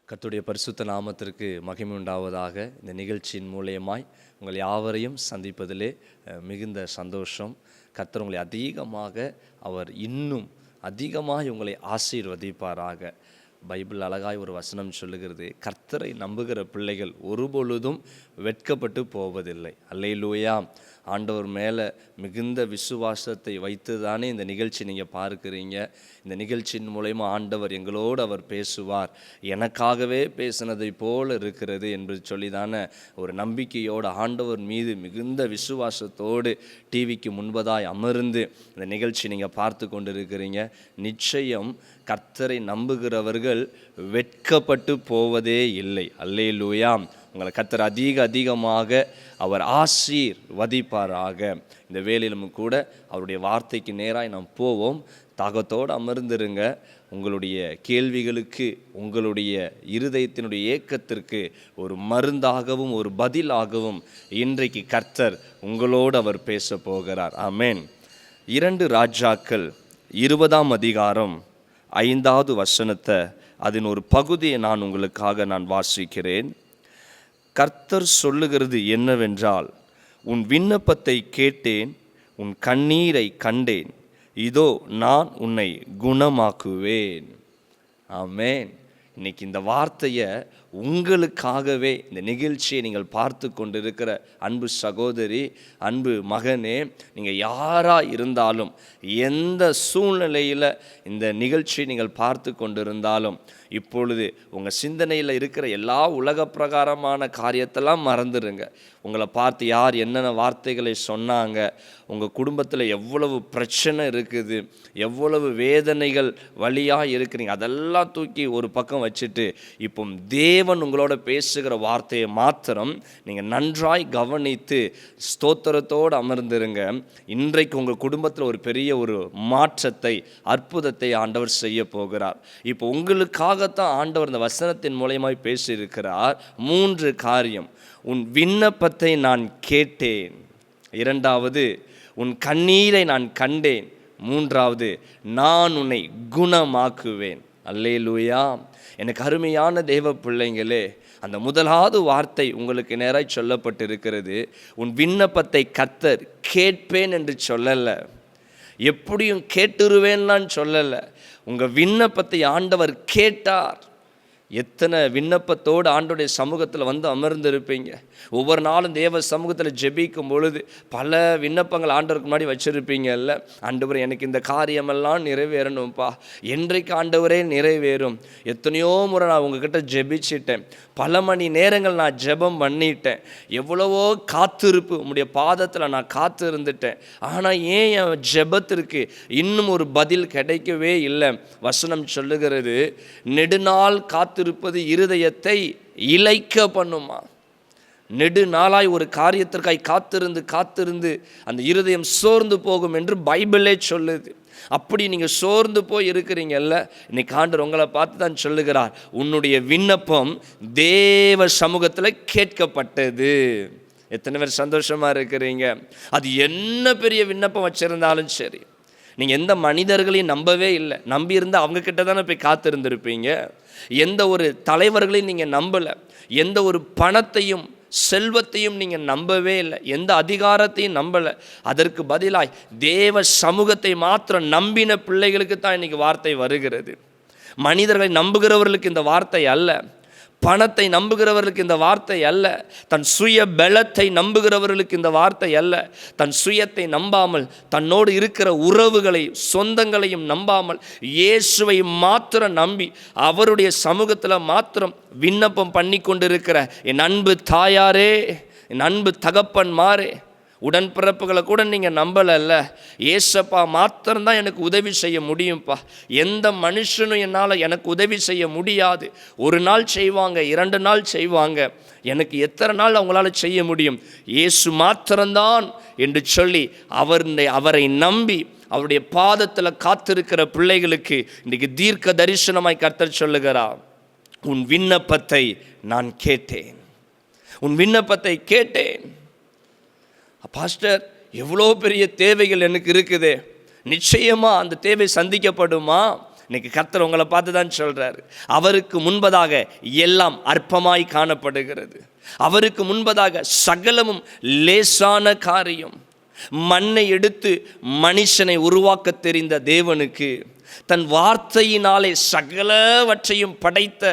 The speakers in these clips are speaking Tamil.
கர்த்தருடைய பரிசுத்த நாமத்திற்கு மகிமை உண்டாவதாக. இந்த நிகழ்ச்சியின் மூலியமாய் உங்கள் யாவரையும் சந்திப்பதிலே மிகுந்த சந்தோஷம். கர்த்தர் உங்களை அவர் இன்னும் அதிகமாக உங்களை ஆசீர்வதிப்பாராக. பைபிள் அழகாய் ஒரு வசனம் சொல்லுகிறது, கர்த்தரை நம்புகிற பிள்ளைகள் ஒருபொழுதும் வெட்கப்பட்டு போவதில்லை. அல்லேலூயா. ஆண்டவர் மேலே மிகுந்த விசுவாசத்தை வைத்து தானே இந்த நிகழ்ச்சி நீங்கள் பார்க்குறீங்க. இந்த நிகழ்ச்சியின் மூலயமா ஆண்டவர் எங்களோடு அவர் பேசுவார், எனக்காகவே பேசினதை போல் இருக்கிறது என்று சொல்லி தானே ஒரு நம்பிக்கையோடு ஆண்டவர் மீது மிகுந்த விசுவாசத்தோடு டிவிக்கு முன்பதாய் அமர்ந்து இந்த நிகழ்ச்சி நீங்கள் பார்த்து கொண்டு இருக்கிறீங்க. நிச்சயம் கர்த்தரை நம்புகிறவர்கள் வெட்கப்பட்டு போவதே இல்லை. அல்லேலூயா. உங்களை கர்த்தர் அதிகமாக அவர் ஆசீர்வதிப்பாராக. இந்த வேளையிலும் கூட அவருடைய வார்த்தைக்கு நேராக நாம் போவோம். தாகத்தோடு அமர்ந்திருங்க. உங்களுடைய கேள்விகளுக்கு, உங்களுடைய இருதயத்தினுடைய ஏக்கத்திற்கு ஒரு மருந்தாகவும் ஒரு பதிலாகவும் இன்றைக்கு கர்த்தர் உங்களோடு அவர் பேச போகிறார். ஆமென். 2 ராஜாக்கள் 20ஆம் அதிகாரம் 5வது வசனத்தை, அதன் ஒரு பகுதியை நான் வாசிக்கிறேன். கர்த்தர் சொல்லுகிறது என்னவென்றால், உன் விண்ணப்பத்தை கேட்டேன், உன் கண்ணீரை கண்டேன், இதோ நான் உன்னை குணமாக்குவேன். ஆமென். இன்னைக்கு இந்த வார்த்தையை உங்களுக்காகவே இந்த நிகழ்ச்சியை நீங்கள் பார்த்து கொண்டிருக்கிற அன்பு சகோதரி, அன்பு மகனே, நீங்கள் யாராக இருந்தாலும், எந்த சூழ்நிலையில் இந்த நிகழ்ச்சியை நீங்கள் பார்த்து கொண்டிருந்தாலும், இப்பொழுது உங்கள் சிந்தனையில் இருக்கிற எல்லா உலக பிரகாரமான காரியத்தெல்லாம் மறந்துடுங்க. உங்களை பார்த்து யார் என்னென்ன வார்த்தைகளை சொன்னாங்க, உங்கள் குடும்பத்தில் எவ்வளவு பிரச்சனை இருக்குது, எவ்வளவு வேதனைகள் வழியாக இருக்கிறீங்க, அதெல்லாம் தூக்கி ஒரு பக்கம் வச்சுட்டு இப்போ தேவன் உங்களோட பேசுகிற வார்த்தையை மாத்திரம் நீங்கள் நன்றாய் கவனித்து ஸ்தோத்திரத்தோடு அமர்ந்திருங்க. இன்றைக்கு உங்கள் குடும்பத்தில் ஒரு பெரிய ஒரு மாற்றத்தை, அற்புதத்தை ஆண்டவர் செய்ய போகிறார். இப்போ உங்களுக்காகத்தான் ஆண்டவர் இந்த வசனத்தின் மூலமாய் பேசியிருக்கிறார். 3 காரியம். உன் விண்ணப்பத்தை நான் கேட்டேன். 2வது, உன் கண்ணீரை நான் கண்டேன். 3வது, நான் உன்னை குணமாக்குவேன். அல்லேலூயா. எனக்கு அருமையான தேவ பிள்ளைங்களே, அந்த முதலாவது வார்த்தை உங்களுக்கு நேராக சொல்லப்பட்டிருக்கிறது. உன் விண்ணப்பத்தை கர்த்தர் கேட்பேன் என்று சொல்லலை, எப்படியும் கேட்டுருவேன்னு சொல்லலை. உங்கள் விண்ணப்பத்தை ஆண்டவர் கேட்டார். எத்தனை விண்ணப்பத்தோடு ஆண்டோடைய சமூகத்தில் வந்து அமர்ந்திருப்பீங்க. ஒவ்வொரு நாளும் தேவ சமூகத்தில் ஜெபிக்கும் பொழுது பல விண்ணப்பங்கள் ஆண்டவருக்கு முன்னாடி வச்சுருப்பீங்கல்ல. ஆண்டவரே, எனக்கு இந்த காரியமெல்லாம் நிறைவேறணும்ப்பா, என்றைக்கு ஆண்டவரே நிறைவேறும்? எத்தனையோ முறை நான் உங்ககிட்ட ஜெபிச்சிட்டேன், பல மணி நேரங்கள் நான் ஜெபம் பண்ணிட்டேன், எவ்வளவோ காத்திருப்பு உம்முடைய பாதத்தில் நான் காத்து இருந்துட்டேன். ஆனால் ஏன் என் ஜெபத்திற்கு இன்னும் ஒரு பதில் கிடைக்கவே இல்லை? வசனம் சொல்லுகிறது, நெடுநாள் காத்திருப்பது இருதயத்தை இளைக்க பண்ணுமா. நெடுநாளாய் ஒரு காரியத்திற்காய் காத்திருந்து அந்த இருதயம் சோர்ந்து போகும் என்று பைபிளே சொல்லுது. அப்படி நீங்கள் சோர்ந்து போய் இருக்கிறீங்கல்ல, இன்னைக்கு ஆண்டவர் உங்களை பார்த்து தான் சொல்லுகிறார், உன்னுடைய விண்ணப்பம் தேவ சமூகத்தில் கேட்கப்பட்டது. எத்தனை பேர் சந்தோஷமாக இருக்கிறீங்க? அது என்ன பெரிய விண்ணப்பம் வச்சிருந்தாலும் சரி, நீங்கள் எந்த மனிதர்களையும் நம்பவே இல்லை. நம்பியிருந்தால் அவங்கக்கிட்ட தானே போய் காத்திருந்திருப்பீங்க. எந்த ஒரு தலைவர்களையும் நீங்கள் நம்பலை, எந்த ஒரு பணத்தையும் செல்வத்தையும் நீங்கள் நம்பவே இல்லை, எந்த அதிகாரத்தையும் நம்பலை. அதற்கு பதிலாய் தேவ சமூகத்தை மாத்திரம் நம்பின பிள்ளைகளுக்கு தான் இன்றைக்கி வார்த்தை வருகிறது. மனிதர்களை நம்புகிறவர்களுக்கு இந்த வார்த்தை அல்ல, பணத்தை நம்புகிறவர்களுக்கு இந்த வார்த்தை அல்ல, தன் சுய பலத்தை நம்புகிறவர்களுக்கு இந்த வார்த்தை அல்ல. தன் சுயத்தை நம்பாமல், தன்னோடு இருக்கிற உறவுகளை சொந்தங்களையும் நம்பாமல், இயேசுவை மாத்திரம் நம்பி அவருடைய சமூகத்தில் மாத்திரம் விண்ணப்பம் பண்ணி கொண்டிருக்கிற என் அன்பு தாயாரே, என் அன்பு தகப்பன்மாரே, உடன்பிறப்புகளை கூட நீங்கள் நம்பலைல்ல. ஏசப்பா மாத்திரம்தான் எனக்கு உதவி செய்ய முடியும்ப்பா, எந்த மனுஷனும் என்னால் எனக்கு உதவி செய்ய முடியாது. ஒரு நாள் செய்வாங்க, 2 நாள் செய்வாங்க, எனக்கு எத்தனை நாள் அவங்களால செய்ய முடியும்? இயேசு மாத்திரம்தான் என்று சொல்லி அவரை நம்பி அவருடைய பாதத்தில் காத்திருக்கிற பிள்ளைகளுக்கு இன்றைக்கு தீர்க்க தரிசனமாய் கர்த்தர் சொல்லுகிறார், உன் விண்ணப்பத்தை நான் கேட்டேன், உன் விண்ணப்பத்தை கேட்டேன். பாஸ்டர், எவ்வளோ பெரிய தேவைகள் எனக்கு இருக்குது, நிச்சயமாக அந்த தேவை சந்திக்கப்படுமா? இன்னைக்கு கர்த்தர் உங்களை பார்த்து தான் சொல்றாரு, அவருக்கு முன்பதாக எல்லாம் அற்பமாய் காணப்படுகிறது, அவருக்கு முன்பதாக சகலமும் லேசான காரியம். மண்ணை எடுத்து மனுஷனை உருவாக்க தெரிந்த தேவனுக்கு, தன் வார்த்தையினாலே சகலவற்றையும் படைத்த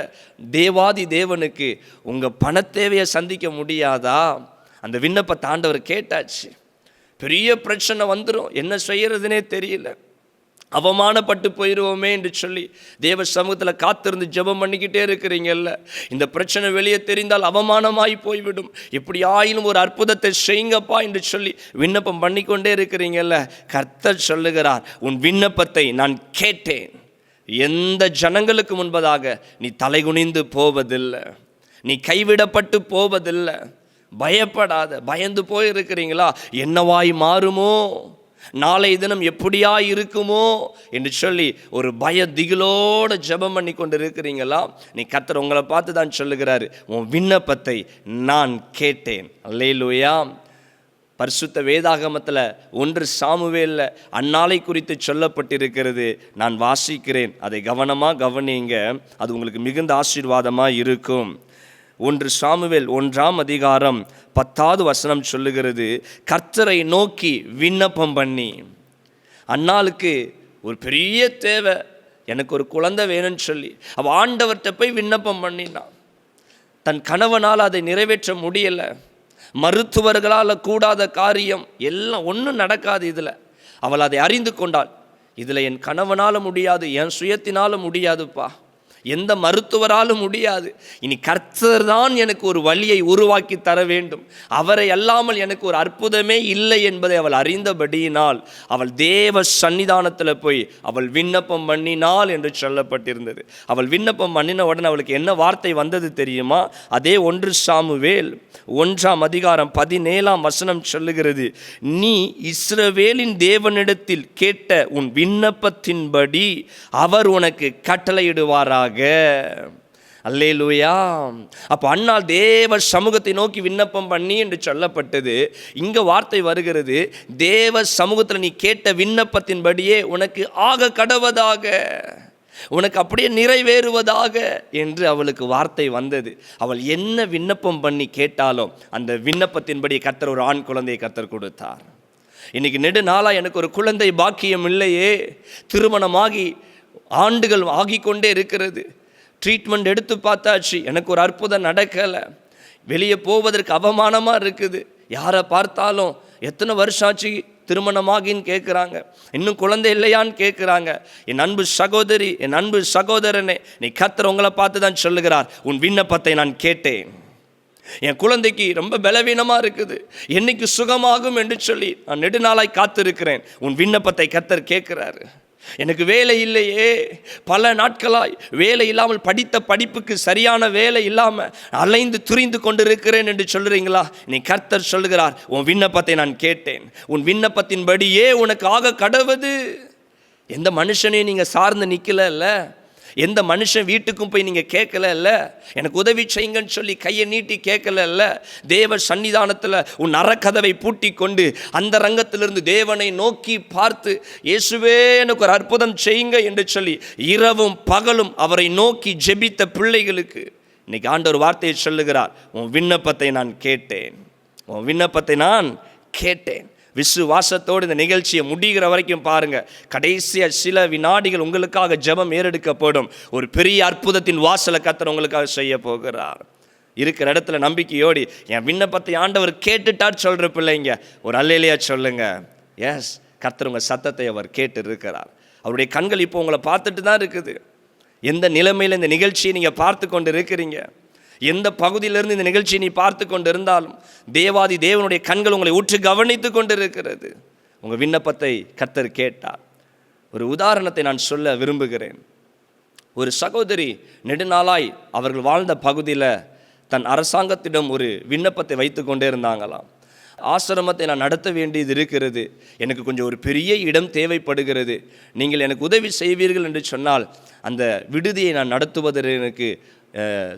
தேவாதி தேவனுக்கு உங்கள் பணத்தேவையை சந்திக்க முடியாதா? அந்த விண்ணப்பத்தை ஆண்டவர் கேட்டாச்சு. பெரிய பிரச்சனை வந்துடும், என்ன செய்யறதுனே தெரியல, அவமானப்பட்டு போயிடுவோமே என்று சொல்லி தேவ சமூகத்தில் காத்திருந்து ஜெபம் பண்ணிக்கிட்டே இருக்கிறீங்கல்ல, இந்த பிரச்சனை வெளியே தெரிந்தால் அவமானமாய் போய்விடும், எப்படி ஆயினும் ஒரு அற்புதத்தை செய்யுங்கப்பா என்று சொல்லி விண்ணப்பம் பண்ணிக்கொண்டே இருக்கிறீங்கல்ல. கர்த்தர் சொல்லுகிறார், உன் விண்ணப்பத்தை நான் கேட்டேன். எந்த ஜனங்களுக்கு முன்பதாக நீ தலைகுனிந்து போவதில்லை, நீ கைவிடப்பட்டு போவதில்லை. பயப்படாத. பயந்து போயிருக்கிறீங்களா? என்னவாய் மாறுமோ, நாளை தினம் எப்படியா இருக்குமோ என்று சொல்லி ஒரு பய திகிலோடு ஜெபம் பண்ணி கொண்டு இருக்கிறீங்களா? நீ கர்த்தர் உங்களை பார்த்து தான் சொல்லுகிறாரு, உன் விண்ணப்பத்தை நான் கேட்டேன். அல்லேலூயா. பரிசுத்த வேதாகமத்தில் 1 சாமுவேலில் அந்நாளை குறித்து சொல்லப்பட்டிருக்கிறது. நான் வாசிக்கிறேன், அதை கவனமாக கவனிங்க, அது உங்களுக்கு மிகுந்த ஆசீர்வாதமாக இருக்கும். 1 சாமுவேல் 1ஆம் அதிகாரம் 10வது வசனம் சொல்லுகிறது, கர்த்தரை நோக்கி விண்ணப்பம் பண்ணி. அன்னாளுக்கு ஒரு பெரிய தேவை, எனக்கு ஒரு குழந்தை வேணும்னு சொல்லி அவள் ஆண்டவர்கிட்ட போய் விண்ணப்பம் பண்ணினான். தன் கணவனால் அதை நிறைவேற்ற முடியலை, மருத்துவர்களால் கூடாத காரியம், எல்லாம் ஒன்றும் நடக்காது. இதில் அவள் அதை அறிந்து கொண்டாள், இதில் என் கணவனால் முடியாது, என் சுயத்தினால் முடியாதுப்பா, எந்த மருத்துவராலும் முடியாது, இனி கர்த்தர் தான் எனக்கு ஒரு வழியை உருவாக்கி தர வேண்டும், அவரை அல்லாமல் எனக்கு ஒரு அற்புதமே இல்லை என்பதை அவள் அறிந்தபடியினால் அவள் தேவ சன்னிதானத்தில் போய் அவள் விண்ணப்பம் பண்ணினாள் என்று சொல்லப்பட்டிருந்தது. அவள் விண்ணப்பம் பண்ணின உடனே அவளுக்கு என்ன வார்த்தை வந்தது தெரியுமா? அதே 1 சாமுவேல் 1ஆம் அதிகாரம் 17ஆம் வசனம் சொல்லுகிறது, நீ இஸ்ரவேலின் தேவனிடத்தில் கேட்ட உன் விண்ணப்பத்தின்படி அவர் உனக்கு கட்டளையிடுவாராக. அல்லேலூயா. அப்போ அன்னாள் தேவ சமூகத்தை நோக்கி விண்ணப்பம் பண்ணி என்று சொல்லப்பட்டது. இங்க வார்த்தை வருகிறது, தேவ சமூகத்தில் நீ கேட்ட விண்ணப்பத்தின்படியே உனக்கு ஆக கடவதாக, உனக்கு அப்படியே நிறைவேறுவதாக என்று அவளுக்கு வார்த்தை வந்தது. அவள் என்ன விண்ணப்பம் பண்ணி கேட்டாலும் அந்த விண்ணப்பத்தின்படி கர்த்தர் ஒரு ஆண் குழந்தையை கர்த்தர் கொடுத்தார். இன்னைக்கு நெடுநாளாக எனக்கு ஒரு குழந்தை பாக்கியம் இல்லையே, திருமணமாகி ஆண்டுகள் ஆகிக்கொண்டே இருக்கிறது, ட்ரீட்மெண்ட் எடுத்து பார்த்தாச்சு, எனக்கு ஒரு அற்புதம் நடக்கலை, வெளியே போவதற்கு அவமானமாக இருக்குது, யாரை பார்த்தாலும் எத்தனை வருஷம் ஆச்சு திருமணமாகின்னு கேட்குறாங்க, இன்னும் குழந்தை இல்லையான்னு கேட்குறாங்க. என் அன்பு சகோதரி, என் அன்பு சகோதரனே, நீ கர்த்தர் உங்களை பார்த்து தான் சொல்லுகிறார், உன் விண்ணப்பத்தை நான் கேட்டேன். என் குழந்தைக்கு ரொம்ப பலவீனமாக இருக்குது, என்னைக்கு சுகமாகும் என்று சொல்லி நான் நெடுநாளாய் காத்திருக்கிறேன். உன் விண்ணப்பத்தை கர்த்தர் கேட்குறாரு. எனக்கு வேலை இல்லையே, பல நாட்களாய் வேலை இல்லாமல், படித்த படிப்புக்கு சரியான வேலை இல்லாமல் அலைந்து துரிந்து கொண்டிருக்கிறேன் என்று சொல்கிறீங்களா? நீ கர்த்தர் சொல்லுகிறார், உன் விண்ணப்பத்தை நான் கேட்டேன், உன் விண்ணப்பத்தின்படியே உனக்கு ஆக கடவது. எந்த மனுஷனையும் நீங்கள் சார்ந்து நிற்கல, எந்த மனுஷன் வீட்டுக்கும் போய் நீங்கள் கேட்கல, எனக்கு உதவி செய்யுங்கன்னு சொல்லி கையை நீட்டி கேட்கல, தேவ சன்னிதானத்தில் உன் அறக்கதவை பூட்டி கொண்டு அந்த ரங்கத்திலிருந்து தேவனை நோக்கி பார்த்து, இயேசுவே எனக்கு ஒரு அற்புதம் செய்யுங்க என்று சொல்லி இரவும் பகலும் அவரை நோக்கி ஜெபித்த பிள்ளைகளுக்கு இன்னைக்கு ஆண்டவர் வார்த்தையை சொல்லுகிறார், உன் விண்ணப்பத்தை நான் கேட்டேன், உன் விண்ணப்பத்தை நான் கேட்டேன். விசுவாசத்தோடு இந்த நிகழ்ச்சியை முடிகிற வரைக்கும் பாருங்க. கடைசியாக சில வினாடிகள் உங்களுக்காக ஜெபம் ஏறெடுக்கப்படும். ஒரு பெரிய அற்புதத்தின் வாசலை கர்த்தர் உங்களுக்காக செய்ய போகிறார். இருக்கிற இடத்துல நம்பிக்கையோடி என் விண்ணப்பத்தை ஆண்டவர் கேட்டுட்டார் சொல்கிற பிள்ளைங்க ஒரு அல்லேலூயா சொல்லுங்க. எஸ், கர்த்தர் உங்கள் சத்தத்தை அவர் கேட்டு இருக்கிறார். அவருடைய கண்கள் இப்போ உங்களை பார்த்துட்டு தான் இருக்குது. எந்த நிலைமையில் இந்த நிகழ்ச்சியை நீங்கள் பார்த்து கொண்டு இருக்கிறீங்க, எந்த பகுதியிலிருந்து இந்த நிகழ்ச்சியை நீ பார்த்து கொண்டு இருந்தாலும் தேவாதி தேவனுடைய கண்கள் உங்களை ஊற்றி கவனித்து கொண்டு இருக்கிறது. உங்கள் விண்ணப்பத்தை கர்த்தர் கேட்டார். ஒரு உதாரணத்தை நான் சொல்ல விரும்புகிறேன். ஒரு சகோதரி நெடுநாளாய் அவர்கள் வாழ்ந்த பகுதியில் தன் அரசாங்கத்திடம் ஒரு விண்ணப்பத்தை வைத்து கொண்டே இருந்தாங்களாம். ஆசிரமத்தை நான் நடத்த வேண்டியது இருக்கிறது, எனக்கு கொஞ்சம் ஒரு பெரிய இடம் தேவைப்படுகிறது, நீங்கள் எனக்கு உதவி செய்வீர்கள் என்று சொன்னால் அந்த விடுதியை நான் நடத்துவதற்கு எனக்கு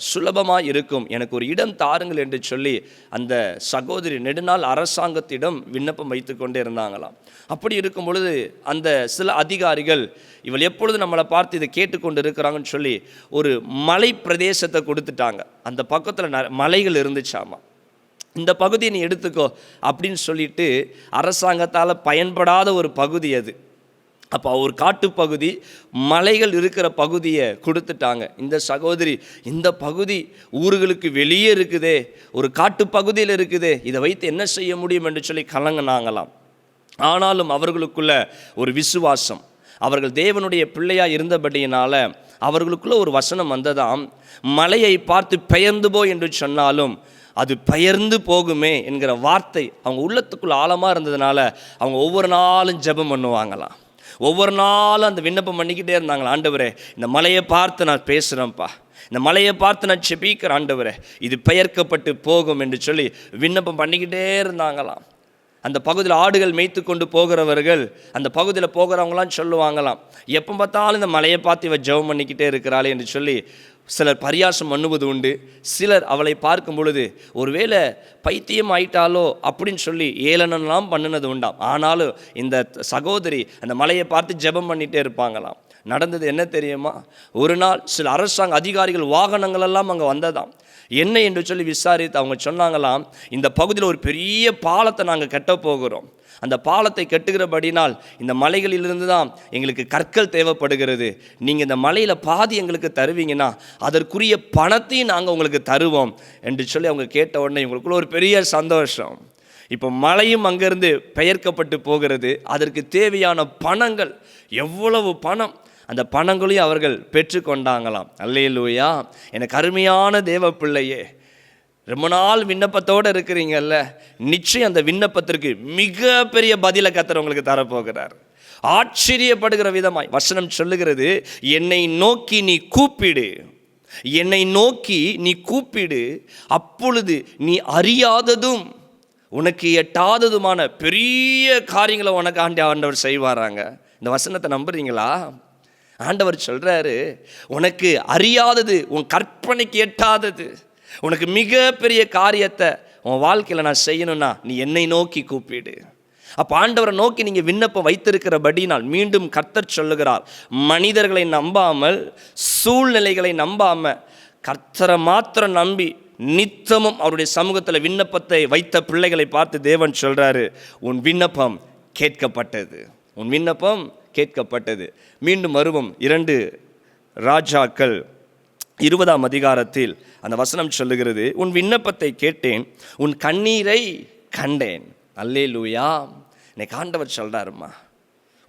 சுலபமாக இருக்கும், எனக்கு ஒரு இடம் தாருங்கள் என்று சொல்லி அந்த சகோதரி நெடுநாள் அரசாங்கத்திடம் விண்ணப்பம் வைத்து கொண்டே இருந்தாங்களாம். அப்படி இருக்கும் பொழுது அந்த சில அதிகாரிகள் இவள் எப்பொழுது நம்மளை பார்த்து இதை கேட்டுக்கொண்டு இருக்கிறாங்கன்னு சொல்லி ஒரு மலை பிரதேசத்தை கொடுத்துட்டாங்க. அந்த பக்கத்தில் மலைகள் இருந்துச்சாமா. இந்த பகுதியை நீ எடுத்துக்கோ அப்படின்னு சொல்லிட்டு அரசாங்கத்தால் பயன்படாத ஒரு பகுதி அது. அப்போ ஒரு காட்டுப்பகுதி, மலைகள் இருக்கிற பகுதியை கொடுத்துட்டாங்க. இந்த சகோதரி, இந்த பகுதி ஊர்களுக்கு வெளியே இருக்குதே, ஒரு காட்டு பகுதியில் இருக்குதே, இதை வைத்து என்ன செய்ய முடியும் என்று சொல்லி கலங்கினாங்களாம். ஆனாலும் அவர்களுக்குள்ள ஒரு விசுவாசம், அவர்கள் தேவனுடைய பிள்ளையாக இருந்தபடியினால அவர்களுக்குள்ள ஒரு வசனம் வந்ததாம், மலையை பார்த்து பெயர்ந்து போ என்று சொன்னாலும் அது பெயர்ந்து போகுமே என்கிற வார்த்தை அவங்க உள்ளத்துக்குள்ள ஆழமாக இருந்ததுனால அவங்க ஒவ்வொரு நாளும் ஜெபம் பண்ணுவாங்களாம். ஒவ்வொரு நாளும் அந்த விண்ணப்பம் பண்ணிக்கிட்டே இருந்தாங்களா, ஆண்டவரே இந்த மலையை பார்த்து நான் பேசுகிறேன்ப்பா, இந்த மலையை பார்த்து நான் செபிக்கிறேன் ஆண்டவரே, இது பெயர்க்கப்பட்டு போகும் என்று சொல்லி விண்ணப்பம் பண்ணிக்கிட்டே இருந்தாங்களாம். அந்த பகுதியில் ஆடுகள் மேய்த்து கொண்டு போகிறவர்கள் அந்த பகுதியில் போகிறவங்களாம் சொல்லுவாங்களாம், எப்போ பார்த்தாலும் இந்த மலையை பார்த்து இவ ஜெபம் பண்ணிக்கிட்டே இருக்கிறாளே என்று சொல்லி சிலர் பரியாசம் பண்ணுவது உண்டு. சிலர் அவளை பார்க்கும் பொழுது ஒருவேளை பைத்தியம் ஆயிட்டாலோ அப்படின்னு சொல்லி ஏளனம்லாம் பண்ணினது உண்டாம். ஆனாலும் இந்த சகோதரி அந்த மலையை பார்த்து ஜெபம் பண்ணிகிட்டே இருப்பாங்களாம். நடந்தது என்ன தெரியுமா, ஒரு நாள் சில அரசாங்க அதிகாரிகள் வாகனங்கள் எல்லாம் அங்கே வந்ததாம். என்ன என்று சொல்லி விசாரித்து அவங்க சொன்னாங்களாம், இந்த பகுதியில் ஒரு பெரிய பாலத்தை நாங்கள் கட்ட போகிறோம், அந்த பாலத்தை கட்டுகிறபடினால் இந்த மலைகளிலிருந்து தான் எங்களுக்கு கற்கள் தேவைப்படுகிறது, நீங்கள் இந்த மலையில் பாதி எங்களுக்கு தருவீங்கன்னா அதற்குரிய பணத்தையும் நாங்கள் உங்களுக்கு தருவோம் என்று சொல்லி அவங்க கேட்ட உடனே இவங்களுக்குள்ள ஒரு பெரிய சந்தோஷம். இப்போ மலையும் அங்கேருந்து பெயர்க்கப்பட்டு போகிறது, அதற்கு தேவையான பணங்கள், எவ்வளவு பணம், அந்த பணங்களையும் அவர்கள் பெற்றுக்கொண்டாங்களாம். அல்லேலூயா. எனக்கு அருமையான தேவ பிள்ளையே, ரொம்ப நாள் விண்ணப்பத்தோடு இருக்கிறீங்கல்ல, நிச்சயம் அந்த விண்ணப்பத்திற்கு மிகப்பெரிய பதிலை கர்த்தர் உங்களுக்கு தரப்போகிறார். ஆச்சரியப்படுகிற விதமாய் வசனம் சொல்லுகிறது, என்னை நோக்கி நீ கூப்பிடு, என்னை நோக்கி நீ கூப்பிடு, அப்பொழுது நீ அறியாததும் உனக்கு எட்டாததுமான பெரிய காரியங்களை உனக்கு ஆண்டவர் செய்வாராங்க. இந்த வசனத்தை நம்புறீங்களா? ஆண்டவர் சொல்றாரு, உனக்கு அறியாதது, உன் கற்பனைக்கு எட்டாதது, உனக்கு மிகப்பெரிய காரியத்தை உன் வாழ்க்கையில் நான் செய்யணும்னா நீ என்னை நோக்கி கூப்பிடு. அப்போ ஆண்டவரை நோக்கி நீங்கள் விண்ணப்பம் வைத்திருக்கிறபடினால் மீண்டும் கர்த்தர் சொல்லுகிறார், மனிதர்களை நம்பாமல், சூழ்நிலைகளை நம்பாமல், கர்த்தரை மாத்திரம் நம்பி நித்தமும் அவருடைய சமூகத்தில் விண்ணப்பத்தை வைத்த பிள்ளைகளை பார்த்து தேவன் சொல்கிறாரு, உன் விண்ணப்பம் கேட்கப்பட்டது, உன் விண்ணப்பம் கேட்கப்பட்டது. மீண்டும் வருவோம் 2 ராஜாக்கள் 20ஆம் அதிகாரத்தில் அந்த வசனம் சொல்லுகிறது, உன் விண்ணப்பத்தை கேட்டேன், உன் கண்ணீரை கண்டேன். அல்லேலூயா. இன்னைக்கு ஆண்டவர் சொல்கிறாருமா,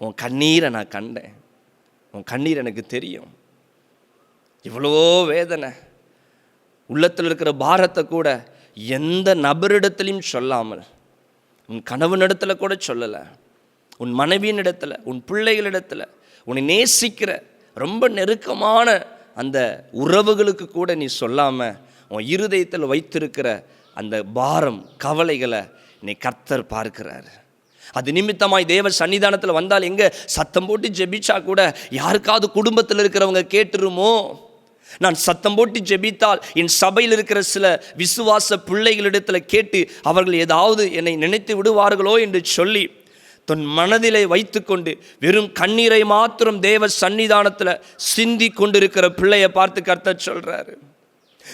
உன் கண்ணீரை நான் கண்டேன், உன் கண்ணீர் எனக்கு தெரியும். இவ்வளோ வேதனை, உள்ளத்தில் இருக்கிற பாரத்தை கூட எந்த நபரிடத்துலையும் சொல்லாமல், உன் கணவனிடத்தில் கூட சொல்லலை, உன் மனைவியின் இடத்துல, உன் பிள்ளைகளிடத்தில், உன்னை நேசிக்கிற ரொம்ப நெருக்கமான அந்த உறவுகளுக்கு கூட நீ சொல்லாமல் உன் இருதயத்தில் வைத்திருக்கிற அந்த பாரம், கவலைகளை நீ கர்த்தர் பார்க்கிறார். அது நிமித்தமாய் தேவ சன்னிதானத்தில் வந்தால் எங்கே சத்தம் போட்டு ஜெபிச்சா கூட யாருக்காவது குடும்பத்தில் இருக்கிறவங்க கேட்டுருமோ, நான் சத்தம் போட்டு ஜெபித்தால் என் சபையில் இருக்கிற சில விசுவாச பிள்ளைகளிடத்தில் கேட்டு அவர்கள் ஏதாவது என்னை நினைத்து விடுவார்களோ என்று சொல்லி தன் மனதிலே வைத்து கொண்டு வெறும் கண்ணீரை மாத்திரம் தேவ சன்னிதானத்தில் சிந்தி கொண்டிருக்கிற பிள்ளையை பார்த்து கர்த்தர் சொல்கிறாரு,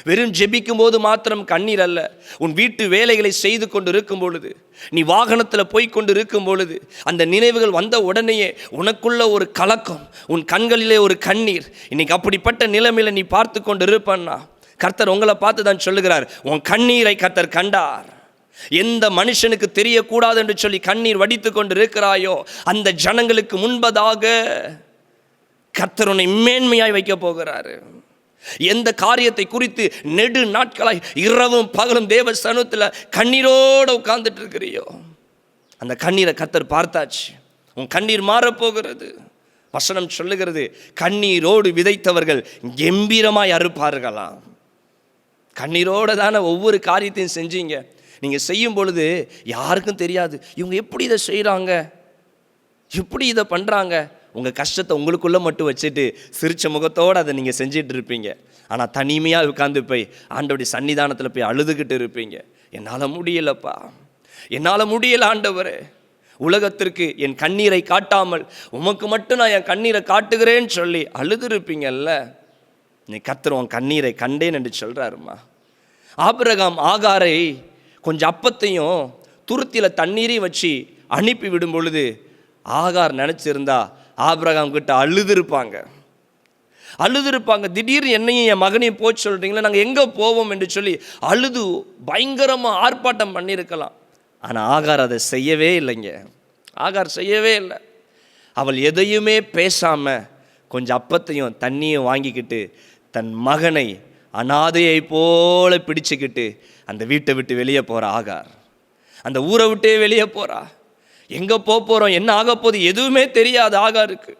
வெறும் ஜெபிக்கும் போது மாத்திரம் கண்ணீர் அல்ல, உன் வீட்டு வேலைகளை செய்து கொண்டு இருக்கும் பொழுது, நீ வாகனத்தில் போய் கொண்டு இருக்கும் பொழுது, அந்த நினைவுகள் வந்த உடனேயே உனக்குள்ள ஒரு கலக்கம், உன் கண்களிலே ஒரு கண்ணீர். இன்னைக்கு அப்படிப்பட்ட நிலைமையில் நீ பார்த்து கொண்டு இருப்பன்னா கர்த்தர் உங்களை பார்த்து தான் சொல்லுகிறார், உன் கண்ணீரை கர்த்தர் கண்டார். எந்த மனுஷனுக்கு தெரியக்கூடாது என்று சொல்லி கண்ணீர் வடித்து கொண்டு இருக்கிறாயோ அந்த ஜனங்களுக்கு முன்பதாக கர்த்தர் உன்னை மேன்மையாய் வைக்க போகிறாரு. எந்த காரியத்தை குறித்து நெடு நாட்களாய் இரவும் பகலும் தேவ சமூகத்தில் கண்ணீரோடு உட்கார்ந்துட்டு இருக்கிறியோ அந்த கண்ணீரை கர்த்தர் பார்த்தாச்சு. உன் கண்ணீர் மாறப்போகிறது. வசனம் சொல்லுகிறது, கண்ணீரோடு விதைத்தவர்கள் கம்பீரமாய் அறுப்பார்களாம். கண்ணீரோடு தானே ஒவ்வொரு காரியத்தையும் செஞ்சீங்க. நீங்கள் செய்யும் பொழுது யாருக்கும் தெரியாது இவங்க எப்படி இதை செய்கிறாங்க, எப்படி இதை பண்ணுறாங்க. உங்கள் கஷ்டத்தை உங்களுக்குள்ளே மட்டும் வச்சுட்டு சிரிச்ச முகத்தோடு அதை நீங்கள் செஞ்சிட்டு இருப்பீங்க. ஆனால் தனிமையாக உட்காந்து போய் ஆண்டவருடைய சன்னிதானத்தில் போய் அழுதுகிட்டு இருப்பீங்க. என்னால் முடியலப்பா, என்னால் முடியல ஆண்டவரே, உலகத்திற்கு என் கண்ணீரை காட்டாமல் உமக்கு மட்டும் நான் என் கண்ணீரை காட்டுகிறேன்னு சொல்லி அழுதுருப்பீங்கல்ல. நீ கர்த்தர் உன் கண்ணீரை கண்டேன் என்று சொல்கிறாருமா. ஆபிரகாம் ஆகாரை கொஞ்சம் அப்பத்தையும் துருத்தியில் தண்ணீரையும் வச்சு அனுப்பி விடும் பொழுது ஆகார் நினச்சிருந்தா ஆபிரகாம் கிட்ட அழுதுருப்பாங்க. திடீர்னு என்னையும் என் மகனையும் போச்சு சொல்கிறீங்களா, நாங்கள் எங்கே போவோம் என்று சொல்லி அழுது பயங்கரமாக ஆர்ப்பாட்டம் பண்ணியிருக்கலாம். ஆனால் ஆகார் அதை செய்யவே இல்லைங்க. ஆகார் செய்யவே இல்லை. அவள் எதையுமே பேசாமல் கொஞ்சம் அப்பத்தையும் தண்ணியும் வாங்கிக்கிட்டு தன் மகனை அனாதையை போல பிடிச்சிக்கிட்டு அந்த வீட்டை விட்டு வெளியே போகிற ஆகார். அந்த ஊரை விட்டே வெளியே போகிறா. எங்கே போகிறோம், என்ன ஆக போகுது எதுவுமே தெரியாது ஆகாருக்கு.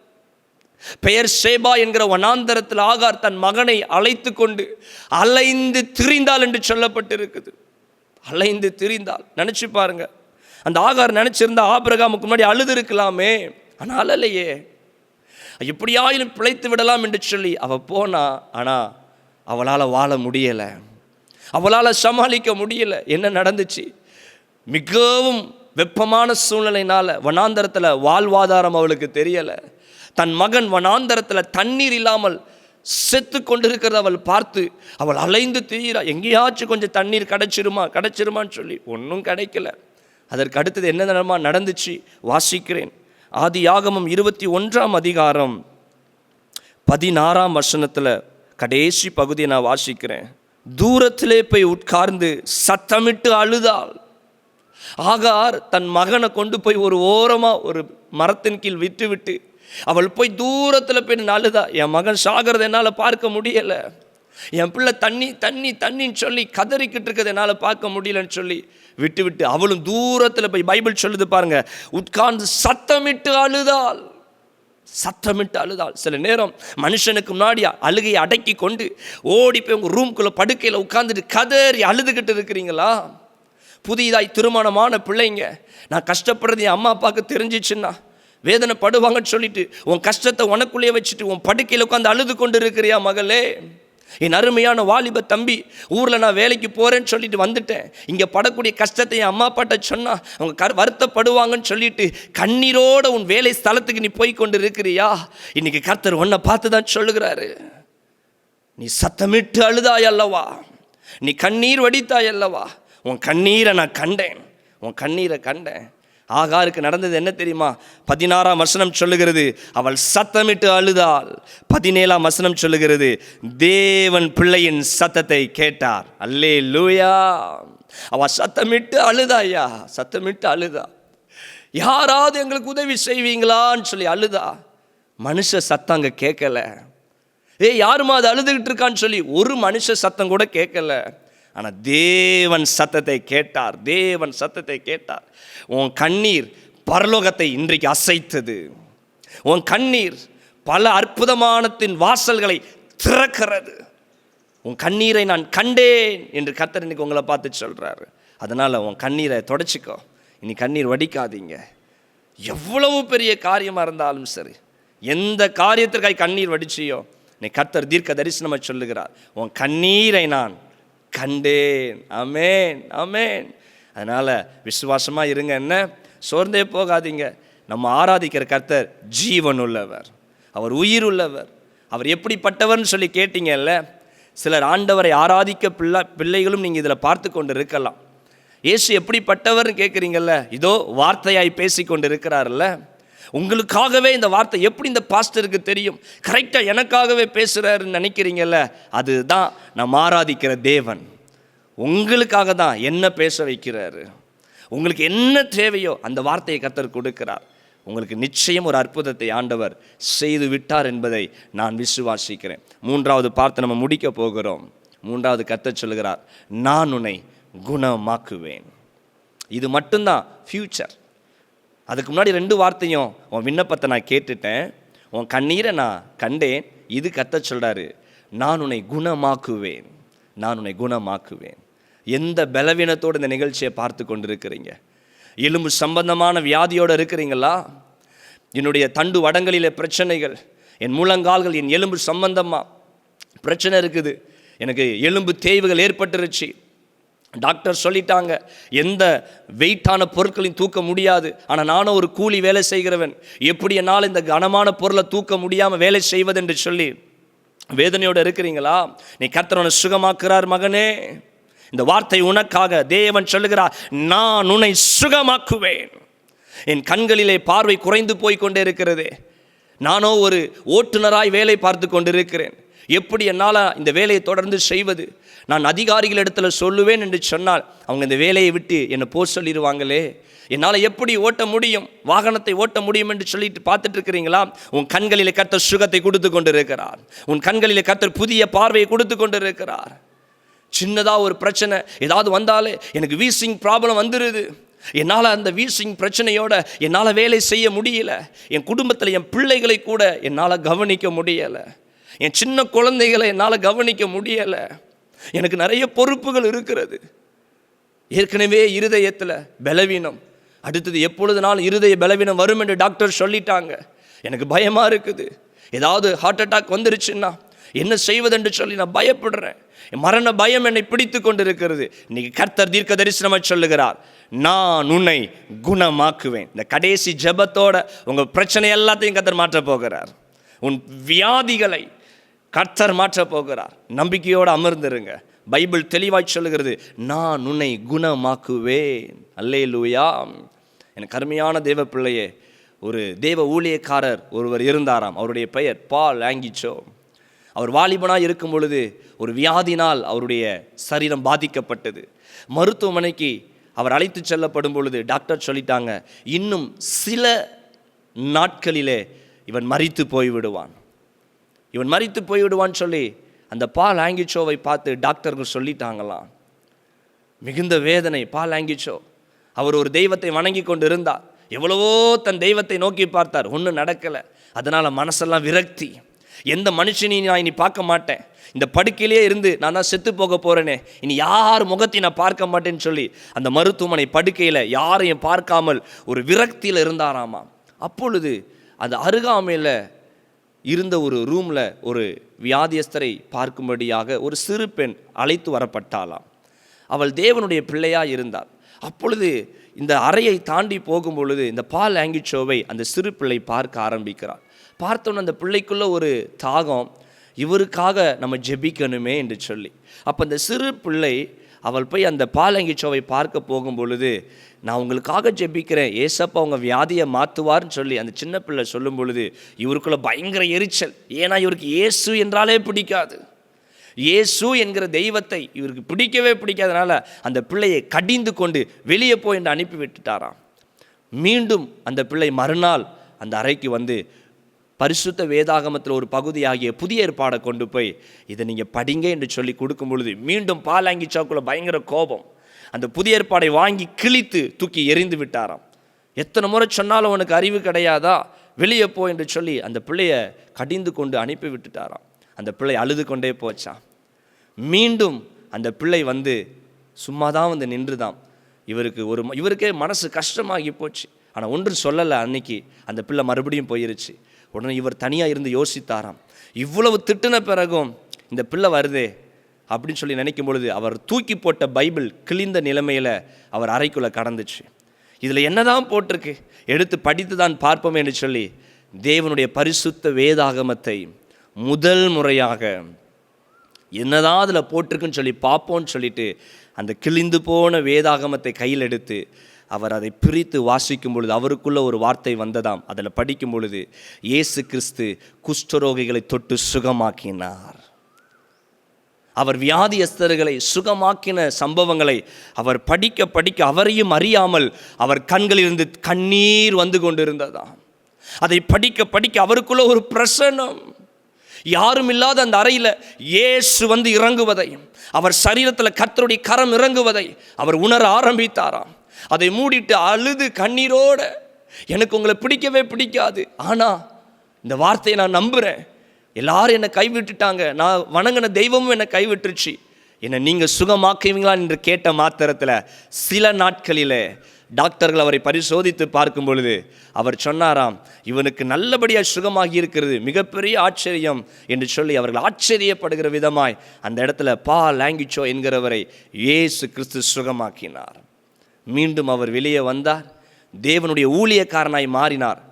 பெயர் சேபா என்கிற வனாந்தரத்தில் ஆகார் தன் மகனை அழைத்து கொண்டு அலைந்து திரிந்தாள் என்று சொல்லப்பட்டிருக்குது. அலைந்து திரிந்தாள். நினச்சி பாருங்க, அந்த ஆகார் நினச்சிருந்தா ஆபிரகாமுக்கு முன்னாடி அழுது இருக்கலாமே. ஆனால் அழலையே. எப்படியாயிலும் பிழைத்து விடலாம் என்று சொல்லி அவள் போனா. ஆனால் அவளால் வாழ முடியலை, அவளால் சமாளிக்க முடியலை. என்ன நடந்துச்சு? மிகவும் வெப்பமான சூழ்நிலையினால் வனாந்தரத்தில் வாழ்வாதாரம் அவளுக்கு தெரியலை. தன் மகன் வனாந்தரத்தில் தண்ணீர் இல்லாமல் செத்து கொண்டிருக்கிறத அவள் பார்த்து அவள் அலைந்து திரிகிறா. எங்கேயாச்சும் கொஞ்சம் தண்ணீர் கிடைச்சிருமான்னு சொல்லி ஒன்றும் கிடைக்கல. அதற்கு அடுத்தது என்ன நடந்துச்சு வாசிக்கிறேன். ஆதியாகமம் 21ஆம் அதிகாரம் 16ஆம் வசனத்தில் கடைசி பகுதியை நான் வாசிக்கிறேன். தூரத்திலே போய் உட்கார்ந்து சத்தமிட்டு அழுதாள். ஆகார் தன் மகனை கொண்டு போய் ஒரு ஓரமாக ஒரு மரத்தின் கீழ் விட்டு அவள் போய் தூரத்தில் போய் அழுதா. என் மகன் சாகிறத என்னால் பார்க்க முடியலை, என் பிள்ளை தண்ணின்னு சொல்லி கதறிக்கிட்டு இருக்கிறத என்னால் பார்க்க முடியலன்னு சொல்லி விட்டு அவளும் தூரத்தில் போய், பைபிள் சொல்லுது பாருங்க, உட்கார்ந்து சத்தமிட்டு அழுதாள். சில நேரம் மனுஷனுக்கு முன்னாடி அழுகையை அடக்கி கொண்டு ஓடி போய் உங்கள் ரூம்குள்ளே படுக்கையில் உட்காந்துட்டு கதறி அழுதுகிட்டு இருக்கிறீங்களா? புதிதாய் திருமணமான பிள்ளைங்க, நான் கஷ்டப்படுறது என் அம்மா அப்பாவுக்கு தெரிஞ்சிச்சுன்னா வேதனைப்படுவாங்கன்னு சொல்லிட்டு உன் கஷ்டத்தை உனக்குள்ளேயே வச்சுட்டு உன் படுக்கையில் உட்காந்து அழுது கொண்டு இருக்கிறியா மகளே? என் அருமையான வாலிப தம்பி, ஊரில் நான் வேலைக்கு போகிறேன்னு சொல்லிட்டு வந்துட்டேன், இங்கே படக்கூடிய கஷ்டத்தை என் அம்மா அப்பாட்ட சொன்னால் அவங்க வருத்தப்படுவாங்கன்னு சொல்லிட்டு கண்ணீரோட உன் வேலை ஸ்தலத்துக்கு நீ போய் கொண்டு இருக்கிறியா? இன்னைக்கு கர்த்தர் உன்னை பார்த்து தான் சொல்லுகிறாரு, நீ சத்தமிட்டு அழுதாய் அல்லவா, நீ கண்ணீர் வடித்தாய் அல்லவா, உன் கண்ணீரை நான் கண்டேன், உன் கண்ணீரை கண்டேன். ஆகாருக்கு நடந்தது என்ன தெரியுமா? 16ஆம் வசனம் சொல்லுகிறது, அவள் சத்தமிட்டு அழுதாள். 17ஆம் வசனம் சொல்லுகிறது, தேவன் பிள்ளையின் சத்தத்தை கேட்டார். அல்லேலூயா. அவள் சத்தமிட்டு அழுதாயா, சத்தமிட்டு அழுதா. யாராவது எங்களுக்கு உதவி செய்வீங்களான்னு சொல்லி அழுதா. மனுஷ சத்தம் அங்கே கேட்கல. யாருமா அது அழுதுகிட்டு இருக்கான்னு சொல்லி ஒரு மனுஷ சத்தம் கூட கேட்கல. ஆனால் தேவன் சத்தத்தை கேட்டார், தேவன் சத்தத்தை கேட்டார். உன் கண்ணீர் பரலோகத்தை இன்றைக்கு அசைத்தது. உன் கண்ணீர் பல அற்புதமானத்தின் வாசல்களை திறக்கிறது. உன் கண்ணீரை நான் கண்டேன் என்று கர்த்தர் இன்னைக்கு உங்களை பார்த்து சொல்கிறாரு. அதனால் உன் கண்ணீரை தொடச்சிக்கோ, இனி கண்ணீர் வடிக்காதீங்க. எவ்வளவு பெரிய காரியமாக இருந்தாலும் சரி, எந்த காரியத்திற்காக கண்ணீர் வடிச்சியோ நீ கர்த்தர் தீர்க்க தரிசனமாக சொல்லுகிறார், உன் கண்ணீரை நான் கண்டேன். ஆமேன், ஆமேன். அதனால் விசுவாசமாக இருங்க, என்ன சோர்ந்தே போகாதீங்க. நம்ம ஆராதிக்கிற கர்த்தர் ஜீவன் உள்ளவர், அவர் உயிர் உள்ளவர். அவர் எப்படிப்பட்டவர்னு சொல்லி கேட்டீங்கல்ல, சிலர் ஆண்டவரை ஆராதிக்க பிள்ளைகளும் நீங்கள் இதில் பார்த்து கொண்டு இருக்கலாம். இயேசு எப்படிப்பட்டவர்னு கேட்குறீங்கல்ல, இதோ வார்த்தையாய் பேசி கொண்டு இருக்கிறார்ல. உங்களுக்காகவே இந்த வார்த்தை எப்படி இந்த பாஸ்டருக்கு தெரியும், கரெக்டாக எனக்காகவே பேசுகிறாருன்னு நினைக்கிறீங்கல்ல, அதுதான் நம்ம ஆராதிக்கிற தேவன். உங்களுக்காக தான் என்ன பேச வைக்கிறாரு. உங்களுக்கு என்ன தேவையோ அந்த வார்த்தையை கர்த்தர் கொடுக்கிறார். உங்களுக்கு நிச்சயம் ஒரு அற்புதத்தை ஆண்டவர் செய்து விட்டார் என்பதை நான் விசுவாசிக்கிறேன். 3வது பார்த்து நம்ம முடிக்க போகிறோம். 3வது கர்த்தர் சொல்லுகிறார், நான் உன்னை குணமாக்குவேன். இது மட்டும்தான் ஃப்யூச்சர். அதுக்கு முன்னாடி 2 வார்த்தையும், உன் விண்ணப்பத்தை நான் கேட்டுட்டேன், உன் கண்ணீரை நான் கண்டேன். இது கர்த்தர் சொல்கிறாரு, நான் உன்னை குணமாக்குவேன், நான் உன்னை குணமாக்குவேன். எந்த பலவீனத்தோடு இந்த நிகழ்ச்சியை பார்த்து கொண்டு இருக்கிறீங்க? எலும்பு சம்பந்தமான வியாதியோடு இருக்கிறீங்களா? என்னுடைய தண்டு வடங்களிலே பிரச்சனைகள், என் முழங்கால்கள், என் எலும்பு சம்பந்தமாக பிரச்சனை இருக்குது, எனக்கு எலும்பு தேய்வுகள் ஏற்பட்டுருச்சு. டாக்டர் சொல்லிட்டாங்க எந்த வெயிட்டான பொருட்களையும் தூக்க முடியாது. ஆனால் நானும் ஒரு கூலி வேலை செய்கிறவன், எப்படி என்னால் இந்த கனமான பொருளை தூக்க முடியாமல் வேலை செய்வது என்று சொல்லி வேதனையோடு இருக்கிறீங்களா? நீ கர்த்தர் உன்னை சுகமாக்குறார் மகனே. இந்த வார்த்தை உனக்காக தேவன் சொல்லுகிறார், நான் உன்னை சுகமாக்குவேன். என் கண்களிலே பார்வை குறைந்து போய் கொண்டே இருக்கிறது. நானோ ஒரு ஓட்டுநராய் வேலை பார்த்து கொண்டிருக்கிறேன். எப்படி என்னால் இந்த வேலையை தொடர்ந்து செய்வது? நான் அதிகாரிகள் இடத்துல சொல்லுவேன் என்று சொன்னால் அவங்க இந்த வேலையை விட்டு என்னை போக சொல்லிடுவாங்களே. என்னால் எப்படி ஓட்ட முடியும், வாகனத்தை ஓட்ட முடியும் என்று சொல்லிட்டு பார்த்துட்டு இருக்கிறீங்களா? உன் கண்களிலே கர்த்தர் சுகத்தை கொடுத்து கொண்டு இருக்கிறார். உன் கண்களிலே கர்த்தர் புதிய பார்வையை கொடுத்து கொண்டு இருக்கிறார். சின்னதாக ஒரு பிரச்சனை ஏதாவது வந்தாலே எனக்கு வீசிங் ப்ராப்ளம் வந்துடுது. என்னால் அந்த வீசிங் பிரச்சனையோட என்னால் வேலை செய்ய முடியல. என் குடும்பத்தில் என் பிள்ளைகளை கூட என்னால் கவனிக்க முடியலை. என் சின்ன குழந்தைகளை என்னால் கவனிக்க முடியலை. எனக்கு நிறைய பொறுப்புகள் இருக்கிறது. ஏற்கனவே இருதயத்தில் பலவீனம், அடுத்தது எப்பொழுதுனாலும் இருதய பலவீனம் வரும் என்று டாக்டர் சொல்லிட்டாங்க. எனக்கு பயமாக இருக்குது. ஏதாவது ஹார்ட் அட்டாக் வந்துருச்சுன்னா என்ன செய்வதென்று சொல்லி நான் பயப்படுறேன். மரண பயம் என்னை பிடித்து கொண்டு இருக்கிறது. இன்னைக்கு கர்த்தர் தீர்க்க தரிசனமாக சொல்லுகிறார், நான் உன்னை குணமாக்குவேன். இந்த கடைசி ஜெபத்தோட உங்கள் பிரச்சனை எல்லாத்தையும் கர்த்தர் மாற்றப் போகிறார். உன் வியாதிகளை கர்த்தர் மாற்றப் போகிறார். நம்பிக்கையோடு அமர்ந்திருங்க. பைபிள் தெளிவாய் சொல்லுகிறது, நான் உன்னை குணமாக்குவேன். அல்லேலூயா. எனக்கு அருமையான தேவ பிள்ளையே, ஒரு தேவ ஊழியக்காரர் ஒருவர் இருந்தாராம். அவருடைய பெயர் பால் ஆங்கிச்சோ. அவர் வாலிபனாக இருக்கும் பொழுது ஒரு வியாதினால் அவருடைய சரீரம் பாதிக்கப்பட்டது. மருத்துவமனைக்கு அவர் அழைத்து செல்லப்படும் பொழுது டாக்டர் சொல்லிட்டாங்க, இன்னும் சில நாட்களிலே இவன் மரித்து போய்விடுவான், இவன் மரித்து போய்விடுவான்னு சொல்லி அந்த பால் ஆங்கிச்சோவை பார்த்து டாக்டர்கள் சொல்லிட்டாங்களாம். மிகுந்த வேதனை. பால் ஆங்கிச்சோ அவர் ஒரு தெய்வத்தை வணங்கி கொண்டு இருந்தார். எவ்வளவோ தன் தெய்வத்தை நோக்கி பார்த்தார், ஒன்றும் நடக்கலை. அதனால் மனசெல்லாம் விரக்தி. எந்த மனுஷனையும் நான் இனி பார்க்க மாட்டேன், இந்த படுக்கையிலே இருந்து நான் தான் செத்து போக போகிறேனே, இனி யார் முகத்தையும் நான் பார்க்க மாட்டேன்னு சொல்லி அந்த மருத்துவமனை படுக்கையில் யாரையும் பார்க்காமல் ஒரு விரக்தியில் இருந்தாராமா. அப்பொழுது அந்த அருகாமையில் இருந்த ஒரு ரூமில் ஒரு வியாதியஸ்தரை பார்க்கும்படியாக ஒரு சிறு பெண் அழைத்து வரப்பட்டாளாம். அவள் தேவனுடைய பிள்ளையாக இருந்தாள். அப்பொழுது இந்த அறையை தாண்டி போகும் பொழுது இந்த பால் ஆங்கிச்சோவை அந்த சிறு பிள்ளை பார்க்க ஆரம்பிக்கிறாள். பார்த்தோன்னு அந்த பிள்ளைக்குள்ள ஒரு தாகம், இவருக்காக நம்ம ஜெபிக்கணுமே என்று சொல்லி. அப்போ அந்த சிறு பிள்ளை அவள் போய் அந்த பால் ஆங்கிச்சோவை பார்க்க போகும் பொழுது, நான் உங்களுக்காக ஜெபிக்கிறேன், ஏசப்பா அவங்க வியாதியை மாற்றுவார்னு சொல்லி அந்த சின்ன பிள்ளை சொல்லும் பொழுது இவருக்குள்ள பயங்கர எரிச்சல். ஏன்னா இவருக்கு இயேசு என்றாலே பிடிக்காது. இயேசு என்கிற தெய்வத்தை இவருக்கு பிடிக்கவே பிடிக்காதனால அந்த பிள்ளையை கடிந்து கொண்டு வெளியே போய் என்று அனுப்பி விட்டுட்டாராம். மீண்டும் அந்த பிள்ளை மறுநாள் அந்த அறைக்கு வந்து பரிசுத்த வேதாகமத்தில் ஒரு பகுதியாகிய புதிய ஏற்பாடை கொண்டு போய் இதை நீங்கள் படிங்க என்று சொல்லி கொடுக்கும் பொழுது மீண்டும் பால் ஆங்கிச்சோக்குள்ள பயங்கர கோபம். அந்த புதிய ஏற்பாடை வாங்கி கிழித்து தூக்கி எறிந்து விட்டாராம். எத்தனை முறை சொன்னாலும் உனக்கு அறிவு கிடையாதா, வெளியே போ என்று சொல்லி அந்த பிள்ளையை கடிந்து கொண்டு அனுப்பி விட்டுட்டாராம். அந்த பிள்ளை அழுது கொண்டே போச்சான். மீண்டும் அந்த பிள்ளை வந்து சும்மா தான் வந்து நின்றுதான். இவருக்கே மனசு கஷ்டமாகி போச்சு. ஆனால் ஒன்று சொல்லலை. அன்னைக்கு அந்த பிள்ளை மறுபடியும் போயிருச்சு. உடனே இவர் தனியாக இருந்து யோசித்தாராம், இவ்வளவு திட்டின பிறகும் இந்த பிள்ளை வருதே அப்படின்னு சொல்லி நினைக்கும் பொழுது அவர் தூக்கி போட்ட பைபிள் கிழிந்த நிலைமையில் அவர் அறைக்குள்ளே கடந்துச்சு. இதில் என்னதான் போட்டிருக்கு, எடுத்து படித்து தான் பார்ப்போம் என்று சொல்லி தேவனுடைய பரிசுத்த வேதாகமத்தை முதல் முறையாக என்னதான் அதில் போட்டிருக்குன்னு சொல்லி பார்ப்போன்னு சொல்லிட்டு அந்த கிழிந்து போன வேதாகமத்தை கையில் எடுத்து அவர் அதை பிரித்து வாசிக்கும் பொழுது அவருக்குள்ள ஒரு வார்த்தை வந்ததாம். அதில் படிக்கும் பொழுது இயேசு கிறிஸ்து குஷ்டரோகிகளை தொட்டு சுகமாக்கினார். அவர் வியாதியஸ்தர்களை சுகமாக்கின சம்பவங்களை அவர் படிக்க படிக்க அவரையும் அறியாமல் அவர் கண்களிலிருந்து கண்ணீர் வந்து கொண்டிருந்ததாம். அதை படிக்க படிக்க அவருக்குள்ள ஒரு பிரசன்னம். யாரும் இல்லாத அந்த அறையில் இயேசு வந்து இறங்குவதை, அவர் சரீரத்தில் கர்த்தருடைய கரம் இறங்குவதை அவர் உணர ஆரம்பித்தாராம். அதை மூடிட்டு அழுது கண்ணீரோட, எனக்கு உங்களை பிடிக்கவே பிடிக்காது, ஆனால் இந்த வார்த்தையை நான் நம்புகிறேன், எல்லாரும் என்னை கைவிட்டுட்டாங்க, நான் வணங்கின தெய்வமும் என்னை கைவிட்டுருச்சு, என்னை நீங்கள் சுகமாக்குவீங்களா என்று கேட்ட மாத்திரத்தில் சில நாட்களில் டாக்டர்கள் அவரை பரிசோதித்து பார்க்கும் பொழுது அவர் சொன்னாராம், இவனுக்கு நல்லபடியாக சுகமாகி இருக்கிறது, மிகப்பெரிய ஆச்சரியம் என்று சொல்லி அவர்கள் ஆச்சரியப்படுகிற விதமாய் அந்த இடத்துல பால் லாங்கிச்சோ என்கிறவரை இயேசு கிறிஸ்து சுகமாக்கினார். மீண்டும் அவர் வெளியே வந்தார், தேவனுடைய ஊழியக்காரனாய் மாறினார்.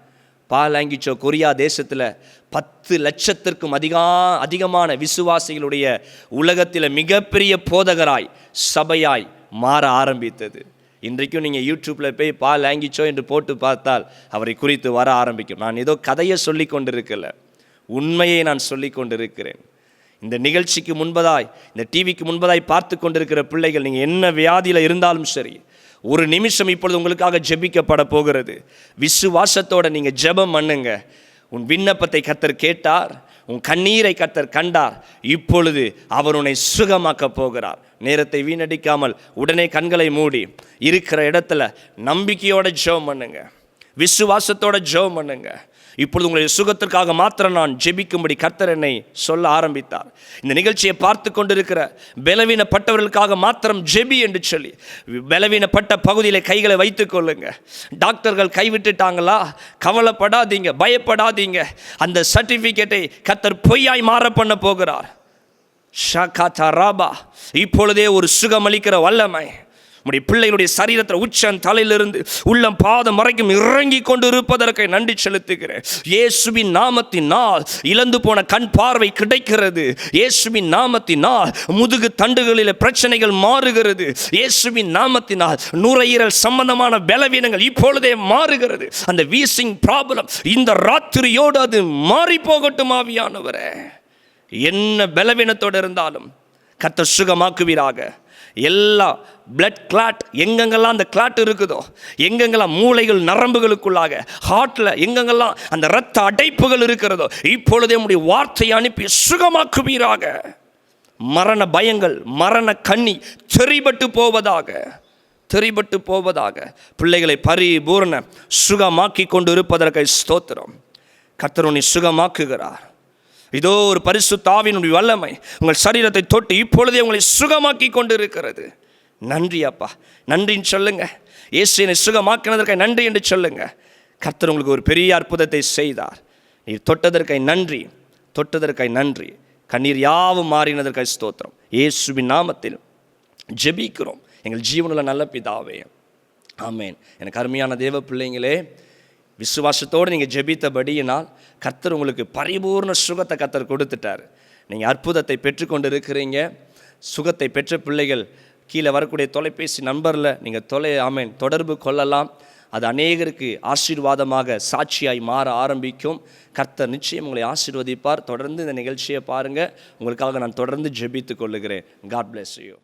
பால் லாங்கிச்சோ கொரியா தேசத்தில் 10 லட்சத்திற்கும் அதிகமான விசுவாசிகளுடைய உலகத்தில் மிகப்பெரிய போதகராய் சபையாய் மாற ஆரம்பித்தது. இன்றைக்கும் நீங்கள் யூடியூப்பில் போய் பால் லாங்கிச்சோ என்று போட்டு பார்த்தால் அவரை குறித்து வர ஆரம்பிக்கும். நான் ஏதோ கதையை சொல்லி கொண்டிருக்கல, உண்மையை நான் சொல்லி கொண்டிருக்கிறேன். இந்த நிகழ்ச்சிக்கு முன்பதாய், இந்த டிவிக்கு முன்பதாய் பார்த்து கொண்டிருக்கிற பிள்ளைகள், நீங்கள் என்ன வியாதியில் இருந்தாலும் சரி, ஒரு நிமிஷம் இப்பொழுது உங்களுக்காக ஜெபிக்கப்பட போகிறது. விசுவாசத்தோடு நீங்கள் ஜெபம் பண்ணுங்க. உன் விண்ணப்பத்தை கர்த்தர் கேட்டார், உன் கண்ணீரை கர்த்தர் கண்டார். இப்பொழுது அவர் உன்னை சுகமாக்க போகிறார். நேரத்தை வீணடிக்காமல் உடனே கண்களை மூடி இருக்கிற இடத்துல நம்பிக்கையோட ஜெபம் பண்ணுங்க, விசுவாசத்தோட ஜெபம் பண்ணுங்க. இப்பொழுது உங்களுடைய சுகத்திற்காக மாத்திரம் நான் ஜெபிக்கும்படி கர்த்தர் என்னை சொல்ல ஆரம்பித்தார். இந்த நிகழ்ச்சியை பார்த்து கொண்டிருக்கிற பலவீனப்பட்டவர்களுக்காக மாத்திரம் ஜெபி என்று சொல்லி பலவீனப்பட்ட பகுதியில் கைகளை வைத்துக் கொள்ளுங்க. டாக்டர்கள் கைவிட்டுட்டாங்களா, கவலைப்படாதீங்க, பயப்படாதீங்க. அந்த சர்டிஃபிகேட்டை கர்த்தர் பொய்யாய் மாற பண்ண போகிறார். இப்பொழுதே ஒரு சுகமளிக்கிற வல்லமை உம்முடைய பிள்ளைகளுடைய சரீரத்தில் உச்சம் தலையிலிருந்து உள்ளம் பாதம் வரைக்கும் இறங்கி கொண்டு இருப்பதற்கு நன்றி செலுத்துகிறேன். இயேசுவின் நாமத்தினால் இழந்து போன கண் பார்வை கிடைக்கிறது. இயேசுவின் நாமத்தினால் முதுகு தண்டுகளில் பிரச்சனைகள் மாறுகிறது. இயேசுவின் நாமத்தினால் நுரையீரல் சம்பந்தமான பலவீனங்கள் இப்பொழுதே மாறுகிறது. அந்த வீசிங் ப்ராப்ளம் இந்த ராத்திரியோடு அது மாறி போகட்டும். ஆவியானவரே, என்ன பலவீனத்தோடு இருந்தாலும் கர்த்தர் சுகமாக்குவீராக. எல்லா பிளட் கிளாட், எங்கெங்கெல்லாம் அந்த கிளாட் இருக்குதோ, எங்கெங்கெல்லாம் மூளைகள் நரம்புகளுக்குள்ளாக, ஹார்ட்டில் எங்கெங்கெல்லாம் அந்த இரத்த அடைப்புகள் இருக்கிறதோ, இப்பொழுதே உம்முடைய வார்த்தையை அனுப்பி சுகமாக்குவீராக. மரண பயங்கள், மரண கண்ணி தெரிபட்டு போவதாக. பிள்ளைகளை பரிபூர்ண சுகமாக்கி கொண்டு இருப்பதற்கு ஸ்தோத்திரம். கர்த்தர் உன்னை சுகமாக்குகிறார். இதோ ஒரு பரிசுத்த ஆவியினுடைய வல்லமை உங்கள் சரீரத்தை தொட்டு இப்பொழுதே உங்களை சுகமாக்கி கொண்டு இருக்கிறது. நன்றி அப்பா, நன்றின்னு சொல்லுங்க. இயேசு என்னை சுகமாக்கினதற்காக நன்றி என்று சொல்லுங்க. கர்த்தர் உங்களுக்கு ஒரு பெரிய அற்புதத்தை செய்தார். நீ தொட்டதற்காய் நன்றி. கண்ணீர் யாவும் மாறினதற்காய் ஸ்தோத்திரம். இயேசுவின் நாமத்தில் ஜெபிக்கிறோம் எங்கள் ஜீவனுள்ள நல்ல பிதாவே, ஆமேன். எனக்கு அருமையான தேவ பிள்ளைங்களே, விசுவாசத்தோடு நீங்கள் ஜெபித்தபடியினால் கர்த்தர் உங்களுக்கு பரிபூர்ண சுகத்தை கர்த்தர் கொடுத்துட்டார். நீங்கள் அற்புதத்தை பெற்றுக்கொண்டு இருக்கிறீங்க. சுகத்தை பெற்ற பிள்ளைகள் கீழே வரக்கூடிய தொலைபேசி நம்பரில் நீங்கள் தொடர்பு கொள்ளலாம். அது அநேகருக்கு ஆசீர்வாதமாக சாட்சியாய் மாற ஆரம்பிக்கும். கர்த்தர் நிச்சயம் உங்களை ஆசீர்வதிப்பார். தொடர்ந்து இந்த நிகழ்ச்சியை பாருங்கள். உங்களுக்காக நான் தொடர்ந்து ஜெபித்து கொள்ளுகிறேன். God bless you.